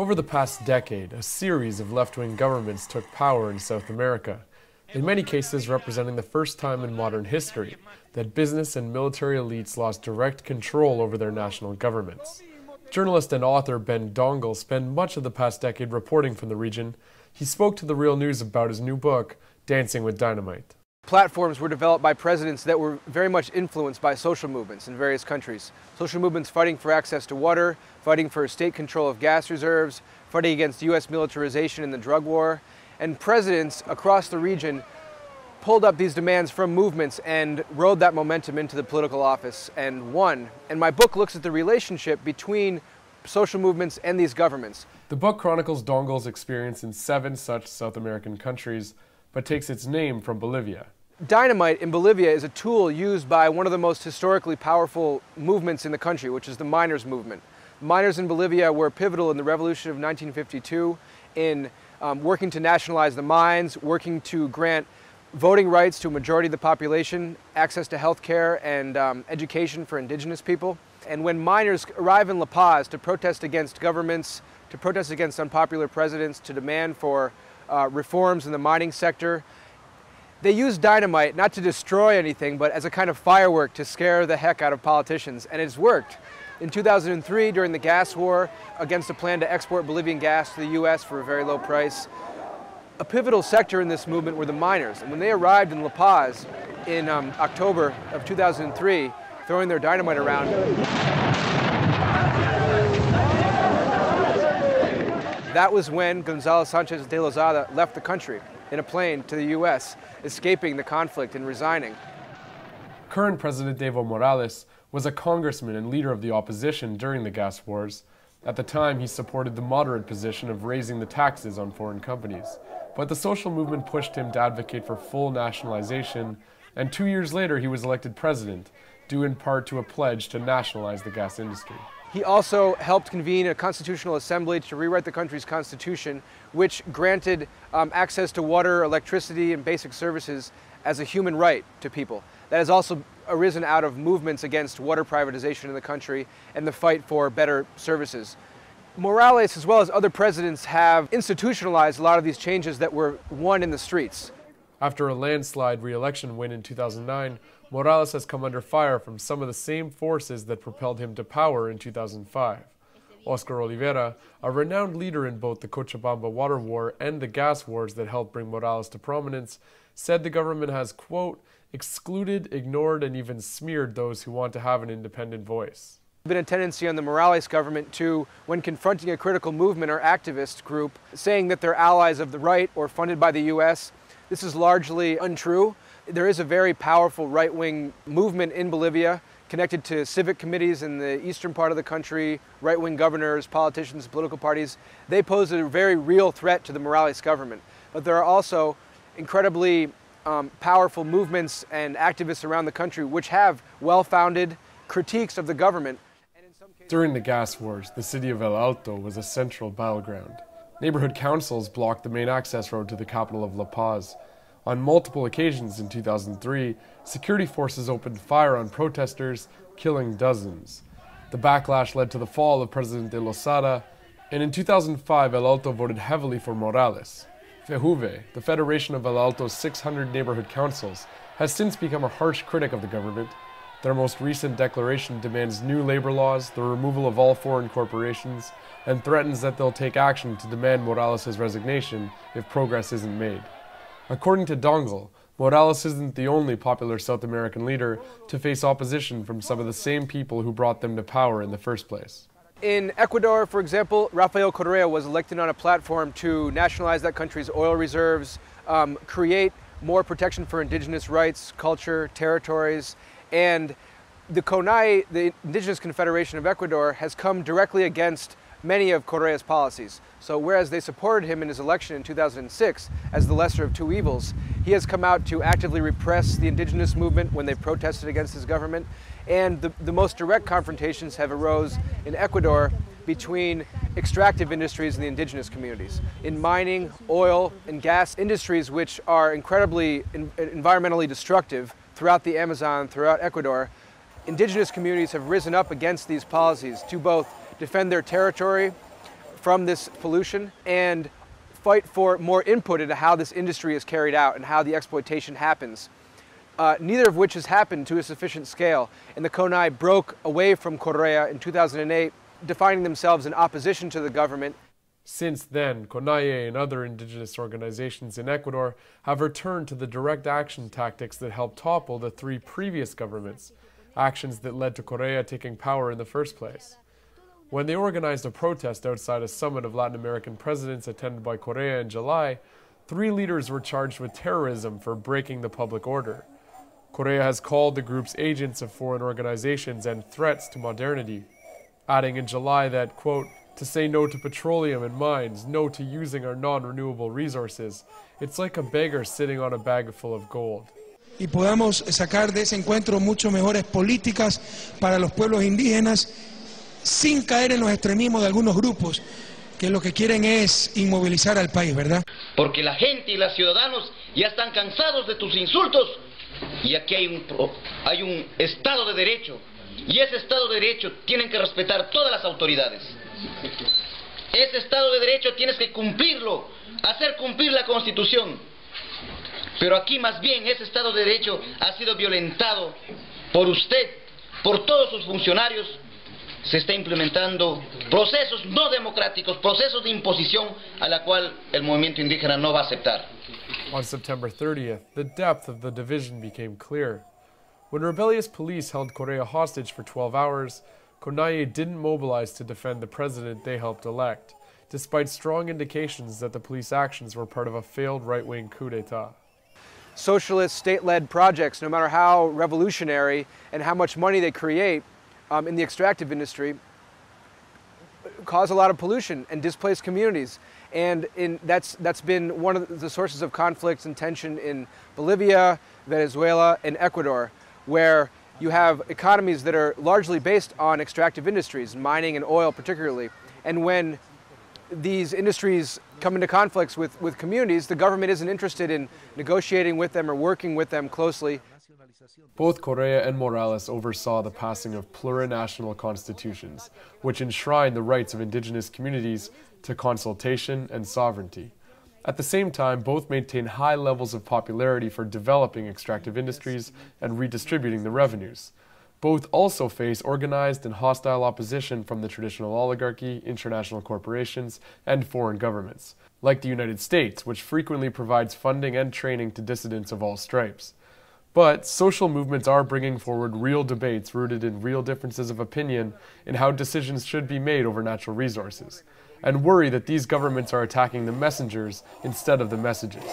Over the past decade, a series of left-wing governments took power in South America, in many cases representing the first time in modern history that business and military elites lost direct control over their national governments. Journalist and author Ben Dangl spent much of the past decade reporting from the region. He spoke to The Real News about his new book, Dancing with Dynamite. Platforms were developed by presidents that were very much influenced by social movements in various countries. Social movements fighting for access to water, fighting for state control of gas reserves, fighting against U.S. militarization in the drug war. And presidents across the region pulled up these demands from movements and rode that momentum into the political office and won. And my book looks at the relationship between social movements and these governments. The book chronicles Dangl's experience in 7 such South American countries, but takes its name from Bolivia. Dynamite in Bolivia is a tool used by one of the most historically powerful movements in the country, which is the miners' movement. Miners in Bolivia were pivotal in the revolution of 1952 in working to nationalize the mines, working to grant voting rights to a majority of the population, access to health care and education for indigenous people. And when miners arrive in La Paz to protest against governments, to protest against unpopular presidents, to demand for reforms in the mining sector, they use dynamite not to destroy anything, but as a kind of firework to scare the heck out of politicians, and it's worked. In 2003, during the gas war, against a plan to export Bolivian gas to the U.S. for a very low price, a pivotal sector in this movement were the miners. And when they arrived in La Paz in October of 2003, throwing their dynamite around, that was when Gonzalo Sanchez de Lozada left the country in a plane to the U.S., escaping the conflict and resigning. Current President Evo Morales was a congressman and leader of the opposition during the gas wars. At the time, he supported the moderate position of raising the taxes on foreign companies. But the social movement pushed him to advocate for full nationalization, and 2 years later he was elected president, due in part to a pledge to nationalize the gas industry. He also helped convene a constitutional assembly to rewrite the country's constitution, which granted access to water, electricity, and basic services as a human right to people. That has also arisen out of movements against water privatization in the country and the fight for better services. Morales, as well as other presidents, have institutionalized a lot of these changes that were won in the streets. After a landslide re-election win in 2009, Morales has come under fire from some of the same forces that propelled him to power in 2005. Oscar Oliveira, a renowned leader in both the Cochabamba water war and the gas wars that helped bring Morales to prominence, said the government has, quote, excluded, ignored, and even smeared those who want to have an independent voice. There's been a tendency on the Morales government to, when confronting a critical movement or activist group, saying that they're allies of the right or funded by the U.S. This is largely untrue. There is a very powerful right-wing movement in Bolivia connected to civic committees in the eastern part of the country, right-wing governors, politicians, political parties. They pose a very real threat to the Morales government. But there are also incredibly powerful movements and activists around the country which have well-founded critiques of the government. During the gas wars, the city of El Alto was a central battleground. Neighborhood councils blocked the main access road to the capital of La Paz. On multiple occasions in 2003, security forces opened fire on protesters, killing dozens. The backlash led to the fall of President de Lozada, and in 2005, El Alto voted heavily for Morales. FEJUVE, the federation of El Alto's 600 neighborhood councils, has since become a harsh critic of the government. Their most recent declaration demands new labor laws, the removal of all foreign corporations, and threatens that they'll take action to demand Morales' resignation if progress isn't made. According to Dangl, Morales isn't the only popular South American leader to face opposition from some of the same people who brought them to power in the first place. In Ecuador, for example, Rafael Correa was elected on a platform to nationalize that country's oil reserves, create more protection for indigenous rights, culture, territories, and the CONAI, the Indigenous Confederation of Ecuador, has come directly against many of Correa's policies. So whereas they supported him in his election in 2006 as the lesser of two evils, he has come out to actively repress the indigenous movement when they protested against his government. And the most direct confrontations have arose in Ecuador between extractive industries and the indigenous communities. In mining, oil, and gas industries, which are incredibly environmentally destructive throughout the Amazon, throughout Ecuador, indigenous communities have risen up against these policies to both defend their territory from this pollution and fight for more input into how this industry is carried out and how the exploitation happens. Neither of which has happened to a sufficient scale. And the Konai broke away from Correa in 2008, defining themselves in opposition to the government. Since then, CONAIE and other indigenous organizations in Ecuador have returned to the direct action tactics that helped topple the 3 previous governments, actions that led to Correa taking power in the first place. When they organized a protest outside a summit of Latin American presidents attended by Correa in July, 3 leaders were charged with terrorism for breaking the public order. Correa has called the groups agents of foreign organizations and threats to modernity, adding in July that, quote, to say no to petroleum and mines, no to using our non-renewable resources, it's like a beggar sitting on a bag full of gold. Y podamos sacar de ese encuentro mucho mejores políticas para los pueblos indígenas sin caer en los extremismos de algunos grupos que lo que quieren es inmovilizar al país, ¿verdad? Porque la gente y los ciudadanos ya están cansados de tus insultos y aquí hay un Estado de Derecho y ese Estado de Derecho tienen que respetar todas las autoridades. Ese Estado de Derecho tienes que cumplirlo, hacer cumplir la Constitución. Pero aquí más bien ese Estado de Derecho ha sido violentado por usted, por todos sus funcionarios. Se está implementando procesos no democráticos, procesos de imposición a la cual el movimiento indígena no va a aceptar. On September 30th, the depth of the division became clear. When rebellious police held Correa hostage for 12 hours, CONAIE didn't mobilize to defend the president they helped elect, despite strong indications that the police actions were part of a failed right-wing coup d'etat. Socialist, state-led projects, no matter how revolutionary and how much money they create in the extractive industry, cause a lot of pollution and displace communities. And that's been one of the sources of conflicts and tension in Bolivia, Venezuela, and Ecuador, where you have economies that are largely based on extractive industries, mining and oil particularly. And when these industries come into conflicts with communities, the government isn't interested in negotiating with them or working with them closely. Both Correa and Morales oversaw the passing of plurinational constitutions, which enshrine the rights of indigenous communities to consultation and sovereignty. At the same time, both maintain high levels of popularity for developing extractive industries and redistributing the revenues. Both also face organized and hostile opposition from the traditional oligarchy, international corporations, and foreign governments, like the United States, which frequently provides funding and training to dissidents of all stripes. But social movements are bringing forward real debates rooted in real differences of opinion in how decisions should be made over natural resources, and worry that these governments are attacking the messengers instead of the messages.